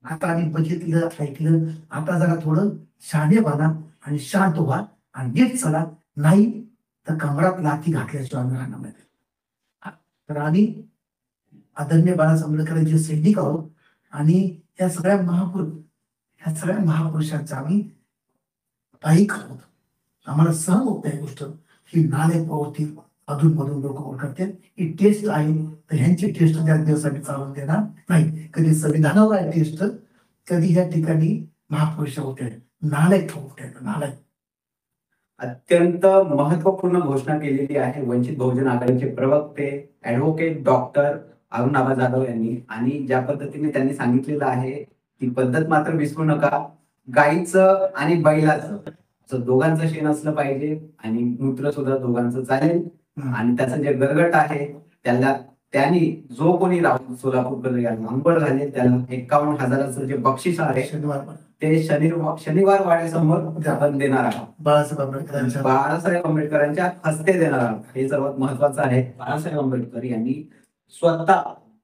आता आम्ही बघितलं, ऐकलं, आता जरा थोडं शहाणे बना आणि शांत व्हा आणि नीट चला, नाही तर कमरात लाथी घातल्याशिवाय आम्ही राहणार नाही. तर आम्ही आदरणीय बाळासाहेब आंबेडकरांचे सैनिक आहोत आणि या सगळ्या महापुरुषांचा आम्ही पाईक आहोत. आम्हाला सहन होत नाही गोष्ट ही नालायक प्रवृत्ती अधून मधून लोक करतात. ही टेस्ट आहे तर ह्यांची टेस्ट त्या दिवसांनी चालून देणार नाही. कधी संविधानावर आहे टेस्ट, कधी ह्या ठिकाणी महापुरुष होते, नालायक होते, नालायक. अत्यंत महत्वपूर्ण घोषणा केलेली आहे वंचित बहुजन आघाडीचे प्रवक्ते ऍडव्होकेट डॉक्टर अरुण आबा जाधव यांनी. आणि ज्या पद्धतीने त्यांनी सांगितलेलं आहे ती पद्धत मात्र विसरू नका. गाईचं आणि बैलाचं दोघांचं शेण असलं पाहिजे आणि मूत्र सुद्धा दोघांचं चालेल. आणि त्याचं जे गरगट आहे त्यांनी जो कोणी राहून सोलापूरकडे अंबळ घालेल त्याला 51,000चं जे बक्षीस आहे ते शनिवार वाड्यासमोर आपण देणार आहोत. बाळासाहेब आंबेडकरांच्या हस्ते देणार आहोत. हे सर्वात महत्वाचं आहे. बाळासाहेब आंबेडकर यांनी स्वतः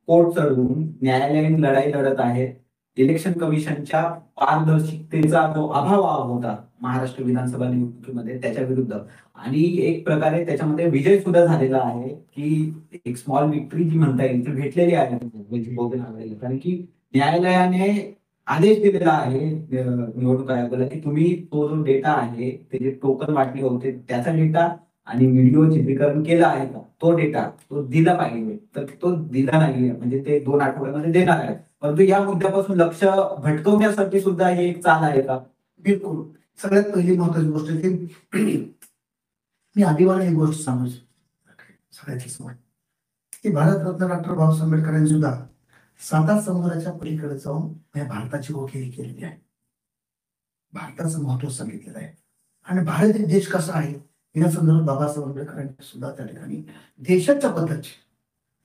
कोर्ट चढवून न्यायालयीन लढाई लढत आहेत. इलेक्शन कमिशनच्या पारदर्शकतेचा जो अभाव होता महाराष्ट्र विधानसभा निवडणुकीमध्ये त्याच्या विरुद्ध, आणि एक प्रकारे त्याच्यामध्ये विजय सुद्धा झालेला आहे की एक स्मॉल विक्ट्री जी म्हणता येईल ती भेटलेली आहे. कारण की न्यायालयाने आदेश दिलेला आहे निवडणूक आयोगाला की तुम्ही तो जो डेटा आहे ते जे टोकन वाटले होते त्याचा डेटा आणि व्हिडिओ चित्रीकरण केलं आहे का तो डेटा तो दिला पाहिजे. तर तो दिला नाहीये, म्हणजे ते 2 आठवड्यामध्ये देणार आहे. परंतु या मुद्द्यापासून लक्ष भटकवण्यासाठी सुद्धा ही एक चाल आहे का? बिलकुल. सगळ्यात पहिली महत्वाची गोष्ट की मी आधीवाला एक गोष्ट सांगू सगळ्याची समज की भारतरत्न डॉक्टर बाबासाहेब आंबेडकरांनी सुद्धा 7 समुद्राच्या पलीकडे जाऊन या भारताची वकिली केलेली आहे. भारताचं महत्व सांगितलेलं आहे. आणि भारत एक देश कसा आहे या संदर्भात बाबासाहेब आंबेडकरांनी सुद्धा त्या ठिकाणी देशाच्या बद्दलची,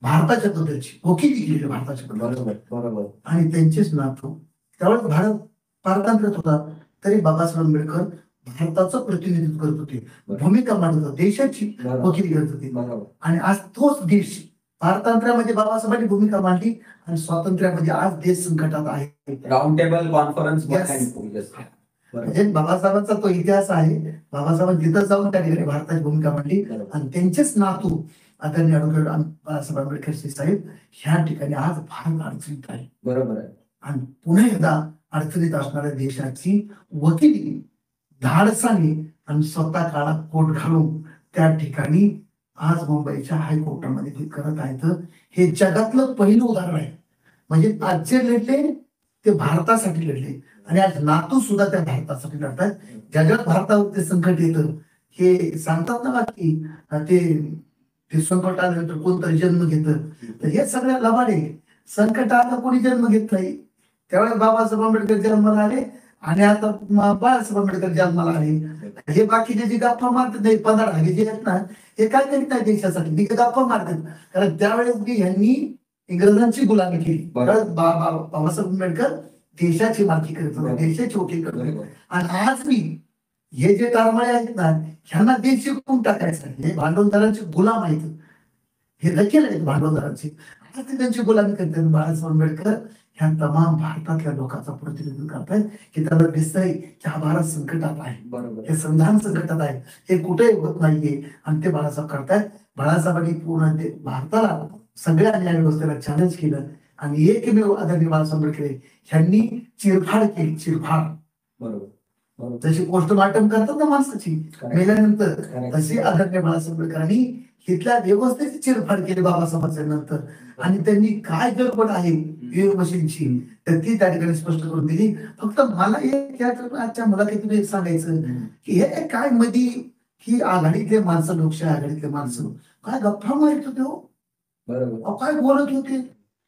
भारताच्या बद्दलची वकिली केलेली, भारताच्या बद्दल. बरोबर. आणि त्यांचेच नातू त्यावेळेस भारत पारतंत्र्यात होता तरी बाबासाहेब आंबेडकर भारताचं प्रतिनिधित्व करत होते, बरोबर. भूमिका मांडत होते, देशाची बरोबर. वकिली करत होते. बरोबर. आणि आज तोच देश स्वातंत्र्यामध्ये बाबासाहेबांनी भूमिका मांडली आणि स्वातंत्र्यामध्ये आज देश संकटात आहे. Round table conference Yes. म्हणजे बाबासाहेबांचा तो इतिहास आहे. बाबासाहेबांनी तिथं जाऊन त्या ठिकाणी भारताची भूमिका मांडली आणि त्यांचेच नातू आदरणीय ॲडव्होकेट बाबासाहेब आंबेडकर साहेब ह्या ठिकाणी आज भारत अडचणीत आहे. बरोबर आहे. आणि पुन्हा एकदा अडचणीत असणाऱ्या देशाची वकिली धाडसाने आणि स्वतः काळात कोट घालून त्या ठिकाणी आज मुंबईच्या हायकोर्टामध्ये ते करत आहेत. हे जगातलं पहिलं उदाहरण आहे. म्हणजे आज जे लढले ते भारतासाठी लढले आणि आज नातू सुद्धा त्या भारतासाठी लढतात. जगात भारतावरती संकट येतं हे सांगतात ना की ते संकट आल्यानंतर कोणतरी जन्म घेतं. तर हे सगळ्या लबाडे संकट आलं कोणी जन्म घेत नाही. त्यावेळेस बाबासाहेब आंबेडकर जन्माला आले आणि आता बाळासाहेब आंबेडकर जन्माला आले. हे बाकीचे जे गप्पा मारतात नाही 15 जे आहेत ना हे काय करीत नाही देशासाठी मी गप्पा मारतात. कारण त्यावेळेस यांनी इंग्रजांची गुलामी केली. बाबासाहेब आंबेडकर देशाची मालकी करत होते, देशाची वकील करत होते. आणि आज मी हे जे कारमाळे आहेत ना ह्यांना देश शिकवून टाकायचं. हे भांडवलदारांचे गुलाम आहेत. हे रखेल आहेत भांडवलदारांचे. आज ते त्यांची गुलामी करतात. बाळासाहेब आंबेडकर ह्या तमाम भारतातल्या लोकांचा प्रतिनिधित्व करतायत की त्याला दिसतंय की हा भारत संकटात आहे. बरोबर. हे संविधान संकटात आहे. हे कुठेही होत नाहीये आणि ते बाळासाहेब करतायत. बाळासाहेबांनी पूर्ण भारताला सगळ्या न्याय व्यवस्थेला चॅलेंज केलं आणि एकमेव आदरणीय बाळासाहेब आंबेडकर ह्यांनी चिरफाड केली. चिरफाड बरोबर. जशी पोस्टमार्टम करतात ना माणसाची मेल्यानंतर तशी आदरणीय बाळासाहेब आंबेडकरांनी इथल्या व्यवस्थेची चिरफाड केली बाबासाहेबांच्या नंतर. आणि त्यांनी काय गडबड आहे मशीनची तर ती त्या ठिकाणी स्पष्ट करून दिली. फक्त मला एक आजच्या मुलाखतीतून एक सांगायचं की हे काय मध्ये ही आघाडीतले माणसं लोकशाही आघाडीतले माणसं काय गप्पा मारत होते हो. बरोबर. काय बोलत होते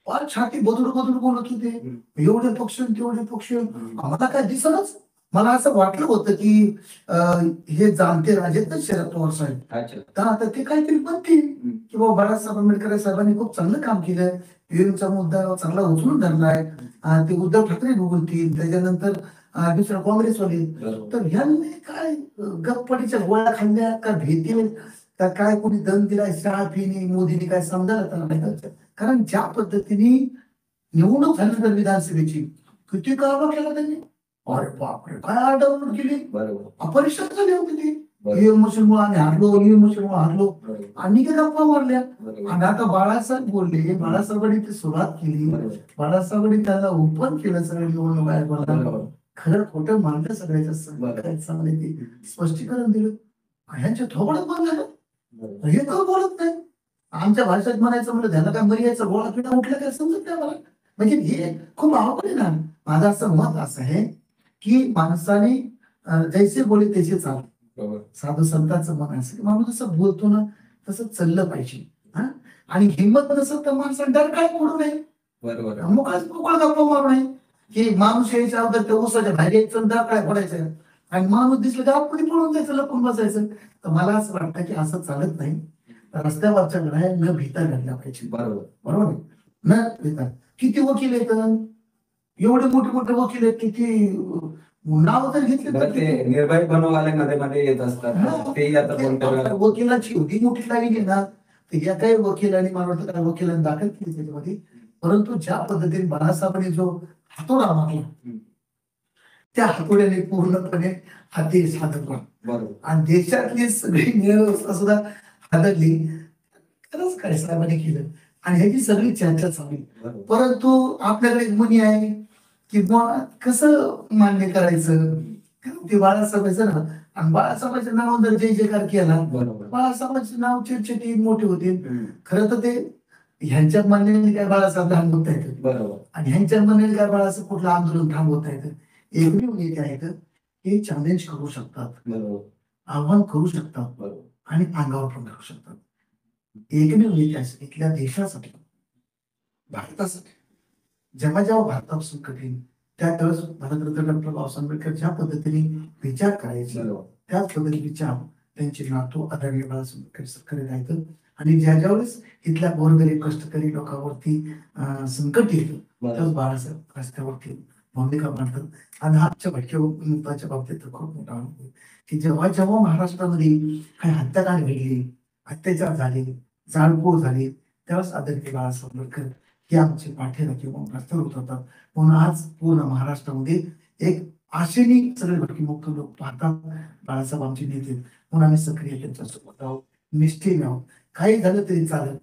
फार छाती बदलून बोलत होते. एवढे पक्ष तेवढे पक्ष आम्हाला काय दिसलंच. मला असं वाटलं होतं की हे जाणते राजे तर शरद पवार साहेब तर आता ते काहीतरी म्हणतील की बाबा बाळासाहेब आंबेडकर साहेबांनी खूप चांगलं काम केलं. युएनचा मुद्दा चांगला उचलून धरलाय. ते उद्धव ठाकरे बोलतील त्याच्यानंतर दुसरा काँग्रेसवाले. तर ह्यांनी काय गप्पडीच्या गोळ्या खाल्ल्या का भीती का काय कोणी दम दिलाय चहा पिणे मोदींनी काय समजायला नाही. कारण ज्या पद्धतीने निवडणूक झाली तर विधानसभेची किती कारभार केला त्यांनी. अरे बापरे काय आरडाओरड केली. अपरिषद झाली होती ती. मशीनमुळे आम्ही हारलो मशीनमुळे हारलो आणि काय गप्पा मारल्या. आणि आता बाळासाहेब बोलले बाळासाहेबांनी ती सुरुवात केली. बाळासाहेबांनी त्याला ओपन केलं सगळं निवडणूक आयोगाला. खरं खोटं मांडलं सगळ्याच्या चांगले ते स्पष्टीकरण दिलं. ह्यांच्या थोबडं बंद झालं. हे का बोलत नाही. आमच्या भाषेत म्हणायचं म्हणलं त्याला काय मर्यायचं गोळा पिढा उठला काय समजत नाही मला. म्हणजे हे खूप अवघड आहे ना. माझं असं मत असं आहे की माणसाने जैसे बोले तसे चाल. साधू संतांचं मन असं की माणूस जसं बोलतो ना तसं चाललं पाहिजे. आणि हिंमत नसत तर माणसाने डर काय पडू नये. मोकळा गप्पा मारू नये की माणूस यायच्या अगोदर त्या ऊसाच्या बाहेर यायचं डर काय पडायचं आणि माणूस दिसलं की आपण पळून जायचं लपून बसायचं. तर मला असं वाटतं की असं चालत नाही. रस्त्यावरच्या लढाया न भीता घडल्या पाहिजे. बरोबर न भीता. किती वकील येतात एवढे मोठे वकील आहेत किती नाव तर घेतले निर्भय बनववाले मध्ये येत असतात. वकिलाची एवढी मोठी लाईन आहे ना तर या काही वकिलांनी मला वाटतं काही वकिलांनी दाखल केली त्याच्यामध्ये. परंतु ज्या पद्धतीने बाळासाहेबांनी जो हातोडा मारला त्या हातोड्याने पूर्णपणे हा देश हादरला आणि देशातली सगळी न्यायव्यवस्था सुद्धा हादरली. खरंच काय साहेबांनी केलं आणि ह्याची सगळी चर्चा चालली. परंतु आपल्याकडे एक म्हणी आहे की कसं मान्य करायचं. ते बाळासाहेबांचं ना आणि बाळासाहेबांच्या नाव जर जय जयकार केला बाळासाहेबांचे नाव चिरचिटी मोठे होते. खरं तर ते ह्यांच्या म्हणण्याने काय बाळासाहेब थांबवता येतं आणि ह्यांच्या म्हणण्याने काय बाळासाहेब कुठलं आंदोलन थांबवता येतं. एकमेव नेते आहेत हे चॅलेंज करू शकतात आव्हान करू शकतात आणि अंगावर पण करू शकतात. एकमेव नेते इथल्या देशासाठी भारतासाठी जेव्हा भारतावर संकट येईल त्यावेळेस भारतरत्न डॉक्टर बाबासाहेब आंबेडकर ज्या पद्धतीने विचार करायचे त्याच पद्धतीने विचार त्यांचे नातू आदरणीय बाळासाहेब आंबेडकर करत आहेत. आणि ज्यावेळेस इथल्या गोरगरीब कष्टकरी लोकांवरती संकट येतं त्यावेळेस बाळासाहेब रस्त्यावरती भूमिका मांडतात. आणि आजच्या भटक्या बाबतीत तर खूप मोठा अनुभव आहे, की जेव्हा जेव्हा महाराष्ट्रामध्ये काही हत्याकांड घडले, अत्याचार झाले, जाळपोळ झाली, त्यावेळेस आदरणीय बाळासाहेब आंबेडकर हे आमचे पाठीराखे म्हणून रस्त्यावर उतरतात. म्हणून आज पूर्ण महाराष्ट्रामध्ये एक आशेने सगळे भटकीमुक्त लोक पाहतात बाळासाहेब आमचे नेते. म्हणून आम्ही सक्रिय त्यांच्यासोबत आहोत, निष्ठेने आहोत. काही झालं तरी चालेल,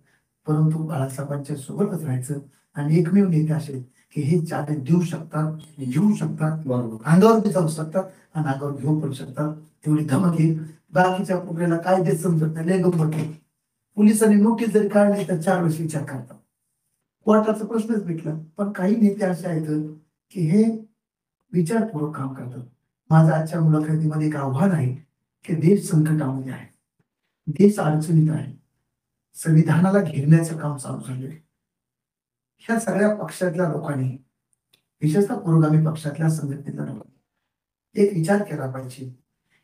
परंतु बाळासाहेबांच्या सोबतच राहायचं. आणि एकमेव नेते असे की हे चॅलेंज देऊ शकतात, घेऊ शकतात, बरोबर. अंगावर बी जाऊ शकतात आणि अंगावर घेऊ पण शकतात. तेवढी धमक आहे. बाकीच्या कुठल्याला काय ते समजत नाही, लय गंमत आहे. पोलिसांनी नोटीस जरी काढली तर 4 वर्ष विचार करतात, कोर्टाचा प्रश्नच भेटला. पण काही नेते असे आहेत की हे विचारपूर्वक काम करतात. माझं आजच्या मुलाखतीमध्ये एक आव्हान आहे की देश संकटामध्ये आहे, देश अडचणीत आहे, संविधानाला घेरण्याचं काम चालू झालेलं आहे. ह्या सगळ्या पक्षातल्या लोकांनी, विशेषतः पुरोगामी पक्षातल्या संघटनेतल्या लोकांनी एक विचार केला पाहिजे.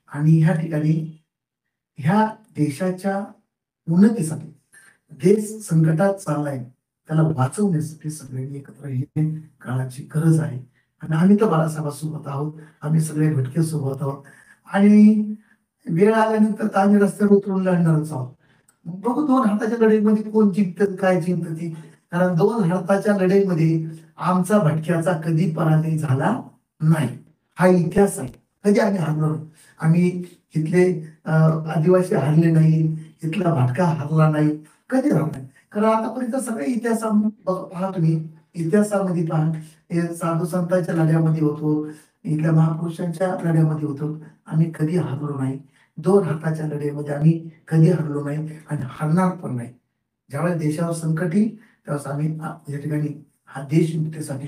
आणि ह्या ठिकाणी ह्या देशाच्या उन्नतीसाठी, देश संकटात चाललाय त्याला वाचवण्यासाठी सगळ्यांनी एकत्र येणे काळाची गरज आहे. आणि आम्ही तर बाळासाहेबांसोबत आहोत, आम्ही सगळे भटके सोबत आहोत. आणि वेळ आल्यानंतर तर आम्ही रस्त्यावर उतरून लढणारच आहोत. मग बघू 2 हाताच्या लढाईमध्ये कोण जिंकत, काय जिंकत ती. कारण 2 हाताच्या लढाईमध्ये आमचा भटक्याचा कधी पराजय झाला नाही, हा इतिहास आहे. कधी आम्ही हारलो नाही. आम्ही इथले आदिवासी हारले नाही, इथला भटका हारला नाही, कधी राहणार नाही. कारण आतापर्यंत सगळे इतिहास पहा तुम्ही, इतिहासामध्ये पहा, हे साधू संतांच्या लढ्यामध्ये होतो, इथल्या महापुरुषांच्या लढ्यामध्ये होतो. आम्ही कधी हारलो नाही. 2 हाताच्या लढ्यामध्ये आम्ही कधी हारलो नाही आणि हारणार पण नाही. ज्यावेळेस देशावर संकट येईल त्यावेळेस आम्ही या ठिकाणी हा देश मुक्तीसाठी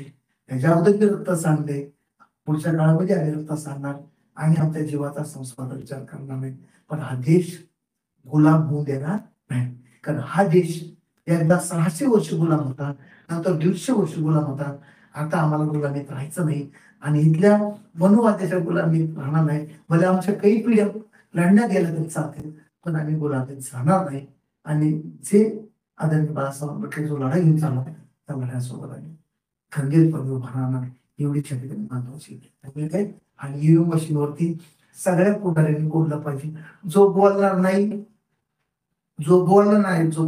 त्याच्या अगोदर रक्त सांडले, पुढच्या काळामध्ये आम्ही रक्त सांडणार आणि आमच्या जीवाचा संस्काराचा विचार करणार नाही. पण हा देश गुलाम होऊ देणार नाही. कारण हा देश एकदा 600 वर्ष गुलाम होता, नंतर 150 वर्ष गुलाम होता. आता आम्हाला गुलामीत राहायचं नाही आणि इथल्या मनुवाद्याच्या गुलामीत राहणार नाही. भले आमच्या काही पिढ्या लढण्यात गेल्या तरी चालतील, पण आम्ही गुलामीत राहणार नाही. आणि जे आदरणीय बाळासाहेब आंबेडकर जो लढा घेऊन चालला त्या लढ्यासोबत आम्ही खंबीरपणे उभा राहणार, एवढी शक्ती महत्वाची. त्यामुळे काय, आणि ईव्हीएम मशीनवरती सगळ्या पुढाऱ्यांनी बोललं पाहिजे. जो बोलणार नाही, जो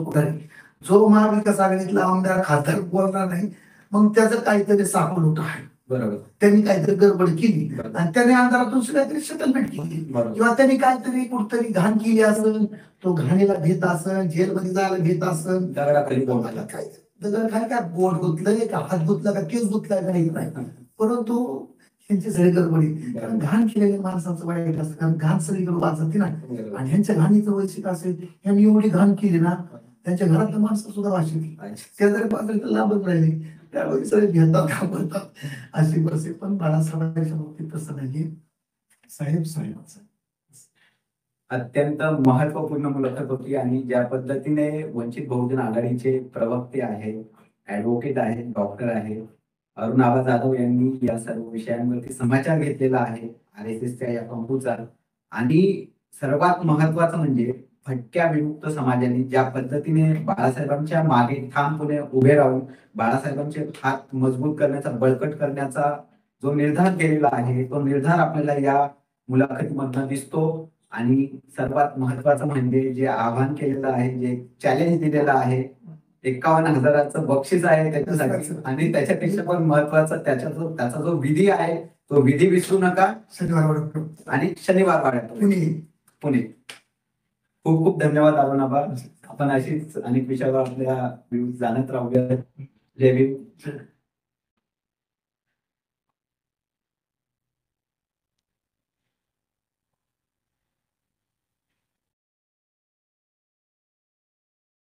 पुढारी, जो महाविकास आघाडीतला आमदार खासदार बोलणार नाही, मग त्याचं काहीतरी सापडूट आहे. बरोबर. त्यांनी काहीतरी गडबड केली आणि त्याने आमदारातून काहीतरी सेटलमेंट केली, किंवा त्यांनी काहीतरी कुठतरी घाण केली असेल, तो घाणीला घेत असेल, जेलमध्ये जायला घेत असेल, दगडाखाली काय दगडाखाली काय बोट गुतलंय का, हात गुतला का, केस गुतलाय का, नाही. परंतु ह्यांची सगळी गडबडी, कारण घाण केलेल्या माणसाचं वाईट असतं. कारण घाण सगळीकडे वाजते ना. आणि ह्यांच्या घाणीचं वैशिष्ट्य असेल, ह्यांनी एवढी घाण केली ना, त्यांच्या घरातल्या माणसं सुद्धा वाचली, शेजारी पाजारी लांबच राहिली, त्यावेळी सगळे घेतात, घाबरतात, अशी परिस्थिती. पण बाळासाहेबांच्या बाबतीत तसं नाही. साहेब अत्यंत महत्वपूर्ण मुलाखत होती. आणि ज्या पद्धतीने वंचित बहुजन आघाडीचे प्रवक्ते आहेत, ऍडव्होकेट आहेत, डॉक्टर आहेत, अरुण आबा जाधव यांनी या सर्व विषयांवरती समाचार घेतलेला आहे RSSच्या या पंपूचा. आणि सर्वात महत्वाचं म्हणजे भटक्या विमुक्त समाजाने ज्या पद्धतीने बाळासाहेबांच्या मागे ठामपणे उभे राहून बाळासाहेबांचे हात मजबूत करण्याचा, बळकट करण्याचा जो निर्धार केलेला आहे, तो निर्धार आपल्याला या मुलाखतीमधून दिसतो. आणि सर्वात महत्वाचं म्हणजे जे आव्हान केलेलं आहे, जे चॅलेंज दिलेलं आहे, 51,000चं बक्षीस आहे त्याच्यासाठी. आणि त्याच्यापेक्षा पण महत्वाचं त्याचा जो विधी आहे, तो विधी विसरू नका. आणि शनिवार वाड्यात पुणे. खूप खूप धन्यवाद अरुण आबा. आपण अशीच अनेक विषयावर आपल्या जाणत राहूया. जय भीम.